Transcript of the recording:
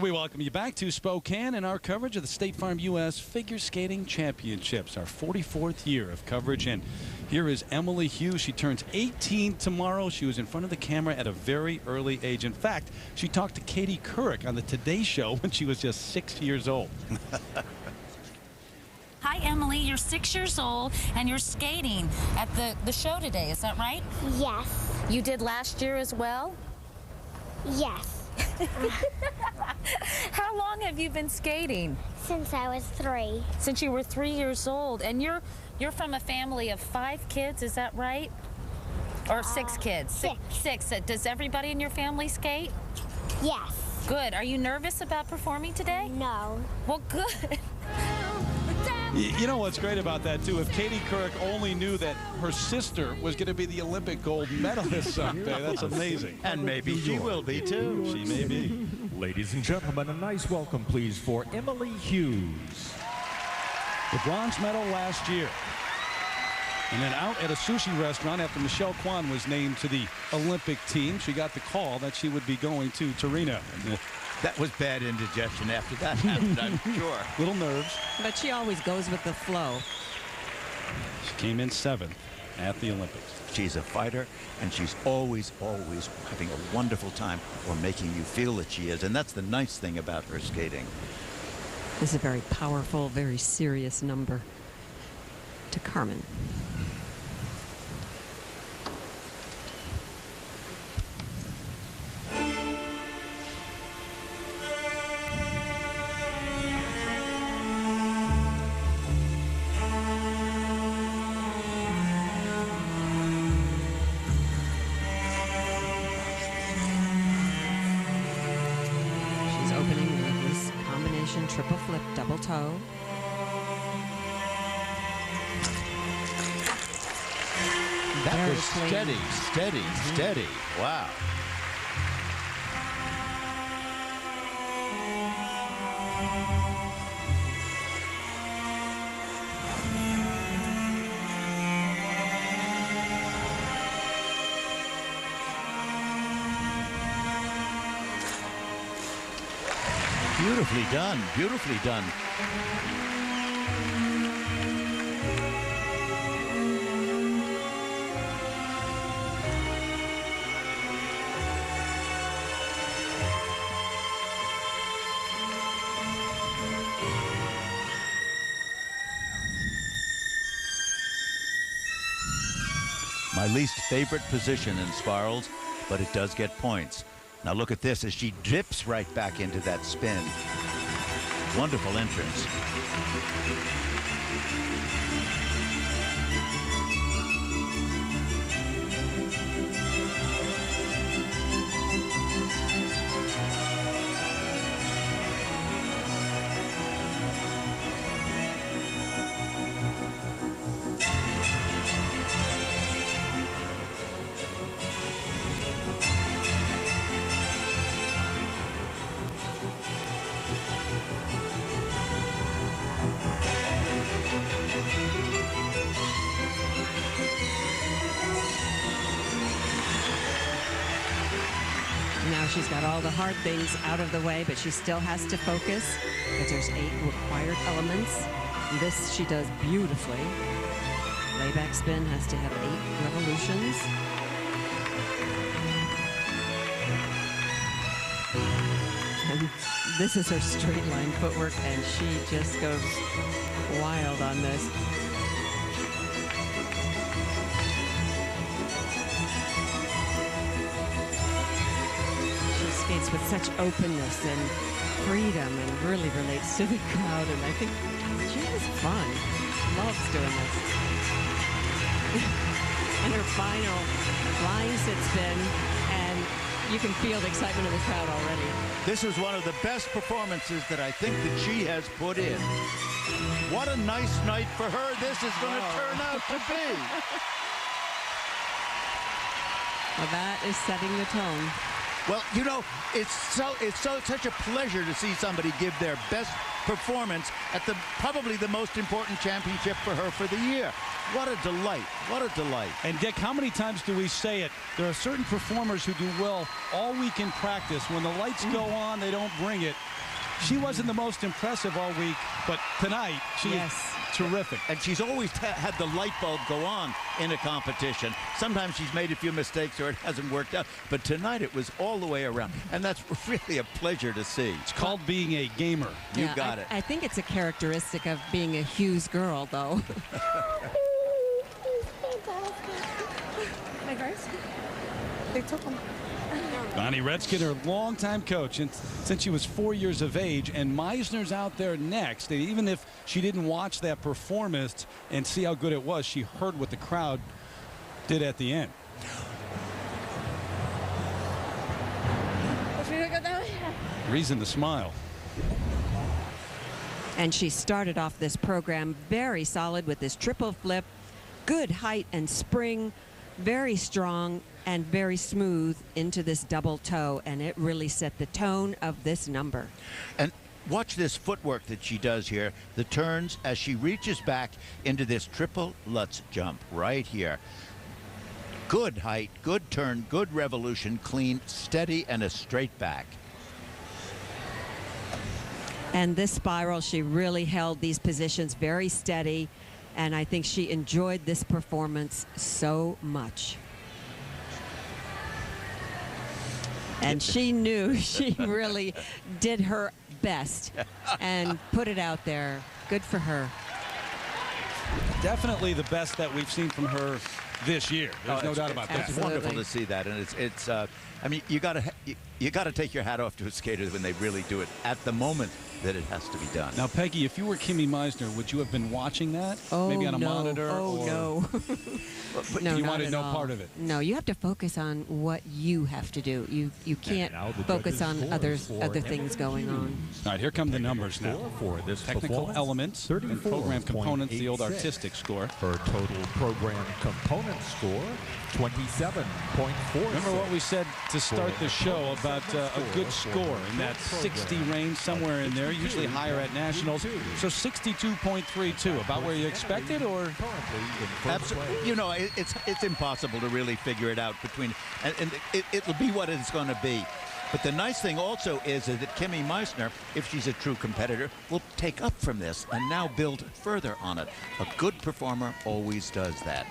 We welcome you back to Spokane and our coverage of the State Farm U.S. Figure Skating Championships, our 44th year of coverage. And here is Emily Hughes. She turns 18 tomorrow. She was in front of the camera at a very early age. In fact, she talked to Katie Couric on the Today Show when she was just 6 years old. Hi, Emily. You're 6 years old, and you're skating at the show today. Is that right? Yes. You did last year as well? Yes. How long have you been skating? Since I was 3. Since you were 3 years old. And you're from a family of 5 kids, is that right? Or 6 kids? 6. 6. Does everybody in your family skate? Yes. Good. Are you nervous about performing today? No. Well, good. You know what's great about that, too? If Katie Couric only knew that her sister was going to be the Olympic gold medalist someday, that's amazing. And maybe she will be, too. She may be. Ladies and gentlemen, a nice welcome, please, for Emily Hughes. The bronze medal last year. And then out at a sushi restaurant after Michelle Kwan was named to the Olympic team, she got the call that she would be going to Torino. That was bad indigestion after that happened, I'm sure. Little nerves. But she always goes with the flow. She came in 7th at the Olympics. She's a fighter, and she's always having a wonderful time or making you feel that she is. And that's the nice thing about her skating. This is a very powerful, very serious number to Carmen. Opening with this combination triple flip, double toe. That Very was clean. steady. Wow. Beautifully done, beautifully done. My least favorite position in spirals, but it does get points. Now look at this as she dips right back into that spin. Wonderful entrance. Now she's got all the hard things out of the way, but she still has to focus because there's 8 required elements. And this she does beautifully. Layback spin has to have 8 revolutions. And this is her straight line footwork, and she just goes wild on this. Skates with such openness and freedom and really relates to the crowd, and I think she has fun. Loves doing this. And her final flying sit spin, and you can feel the excitement of the crowd already. This is one of the best performances that I think that she has put in. What a nice night for her this is going to turn out to be. Well, that is setting the tone. Well, you know, it's such a pleasure to see somebody give their best performance at probably the most important championship for her for the year. What a delight. What a delight. And Dick, how many times do we say it? There are certain performers who do well all week in practice. When the lights go on, they don't bring it. She wasn't the most impressive all week, but tonight she is terrific. And she's always had the light bulb go on in a competition. Sometimes she's made a few mistakes or it hasn't worked out, but tonight it was all the way around, and that's really a pleasure to see. It's called being a gamer. You got it. I think it's a characteristic of being a Hughes girl, though. My girls? They took them. Bonnie Redskin, her longtime coach, and since she was 4 years of age, and Meisner's out there next. And even if she didn't watch that performance and see how good it was, she heard what the crowd did at the end. Reason to smile. And she started off this program very solid with this triple flip, good height and spring, very strong and very smooth into this double toe, and it really set the tone of this number. And watch this footwork that she does here, the turns as she reaches back into this triple Lutz jump right here. Good height, good turn, good revolution, clean, steady, and a straight back. And this spiral, she really held these positions very steady, and I think she enjoyed this performance so much. And she knew she really did her best and put it out there. Good for her. Definitely the best that we've seen from her this year. There's no doubt about that. It's wonderful to see that, and it's I mean, you gotta take your hat off to a skater when they really do it at the moment that it has to be done. Now, Peggy, if you were Kimmy Meisner, would you have been watching that? Oh, maybe on a no. monitor? Oh, or... no. But No, you not wanted at no all. part of it. No, you have to focus on what you have to do. You can't now the focus judges' on scores for other things going on. All right, here come the numbers now. Score for this Technical performance, elements and program components, the old 34.86. artistic score. Her total program component score, 27.4. Remember what we said to start the show about a good score in that 60 range, somewhere in there, usually higher at nationals. So 62.32, about where you expected, or? Absolutely. You know, it's impossible to really figure it out between, and it'll be what it's going to be. But the nice thing also is that Kimmy Meisner, if she's a true competitor, will take up from this and now build further on it. A good performer always does that.